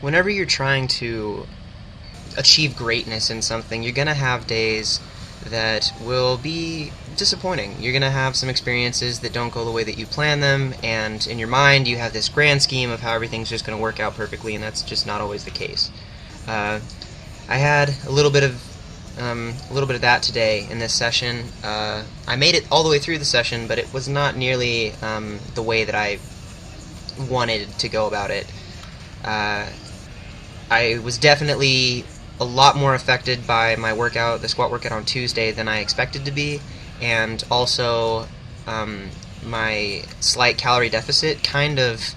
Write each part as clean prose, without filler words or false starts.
Whenever you're trying to achieve greatness in something, you're going to have days that will be disappointing. You're going to have some experiences that don't go the way that you plan them, and in your mind you have this grand scheme of how everything's just going to work out perfectly, and that's just not always the case. I had a little bit of that today in this session. I made it all the way through the session, but it was not nearly the way that I wanted to go about it. I was definitely a lot more affected by my workout, the squat workout on Tuesday, than I expected to be, and also my slight calorie deficit kind of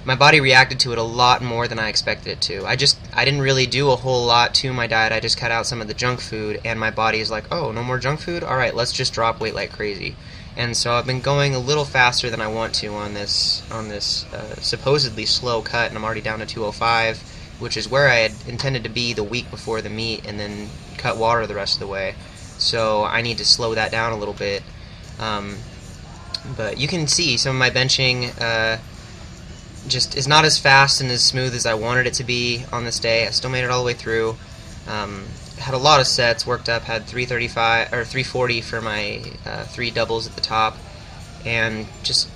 my body reacted to it a lot more than I expected it to. I didn't really do a whole lot to my diet. I just cut out some of the junk food, and my body is like, oh, no more junk food? Alright, let's just drop weight like crazy. And so I've been going a little faster than I want to on this supposedly slow cut, and I'm already down to 205, which is where I had intended to be the week before the meet, and then cut water the rest of the way. So I need to slow that down a little bit. But you can see some of my benching just is not as fast and as smooth as I wanted it to be on this day. I still made it all the way through. Had a lot of sets, worked up, had 335 or 340 for my 3 doubles at the top, and just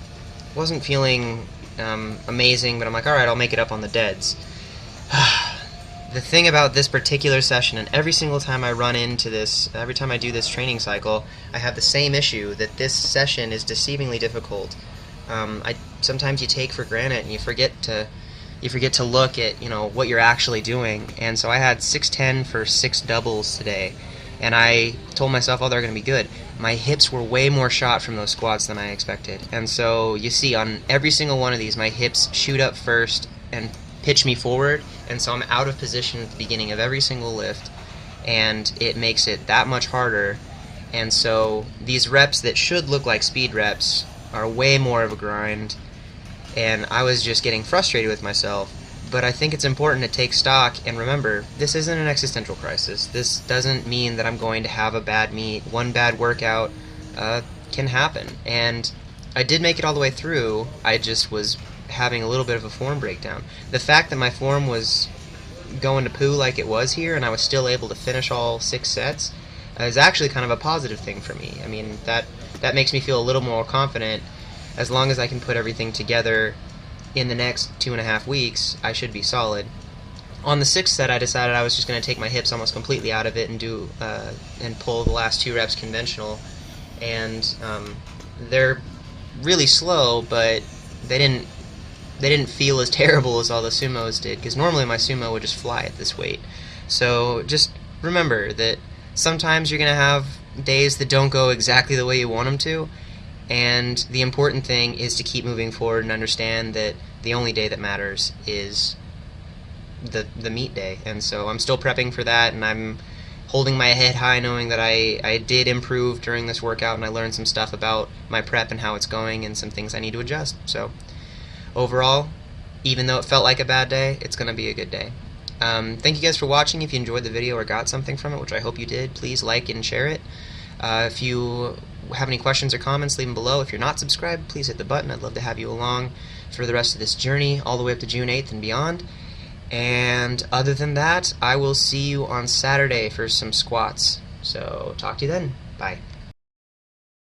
wasn't feeling amazing, but I'm like, alright, I'll make it up on the deads. The thing about this particular session, and every single time I run into this, every time I do this training cycle, I have the same issue, that this session is deceivingly difficult. Sometimes you take for granted and you forget to look at what you're actually doing. And so I had 610 for 6 doubles today, and I told myself, oh, they're going to be good. My hips were way more shot from those squats than I expected, and so you see on every single one of these my hips shoot up first and pitch me forward, and so I'm out of position at the beginning of every single lift, and it makes it that much harder. And so these reps that should look like speed reps are way more of a grind, and I was just getting frustrated with myself. But I think it's important to take stock and remember, this isn't an existential crisis. This doesn't mean that I'm going to have a bad meet. One bad workout can happen, and I did make it all the way through. I just was having a little bit of a form breakdown. The fact that my form was going to poo like it was here, and I was still able to finish all 6 sets, is actually kind of a positive thing for me. I mean, that makes me feel a little more confident. As long as I can put everything together in the next 2.5 weeks, I should be solid. On the 6th set, I decided I was just going to take my hips almost completely out of it and do and pull the last 2 reps conventional. And they're really slow, but they didn't feel as terrible as all the sumos did, because normally my sumo would just fly at this weight. So just remember that sometimes you're going to have days that don't go exactly the way you want them to, and the important thing is to keep moving forward and understand that the only day that matters is the meet day. And so I'm still prepping for that, and I'm holding my head high knowing that I did improve during this workout, and I learned some stuff about my prep and how it's going and some things I need to adjust. So overall, even though it felt like a bad day, it's going to be a good day. Thank you guys for watching. If you enjoyed the video or got something from it, which I hope you did, please like and share it. If you have any questions or comments, leave them below. If you're not subscribed, please hit the button. I'd love to have you along for the rest of this journey, all the way up to June 8th and beyond. And other than that, I will see you on Saturday for some squats. So talk to you then. Bye.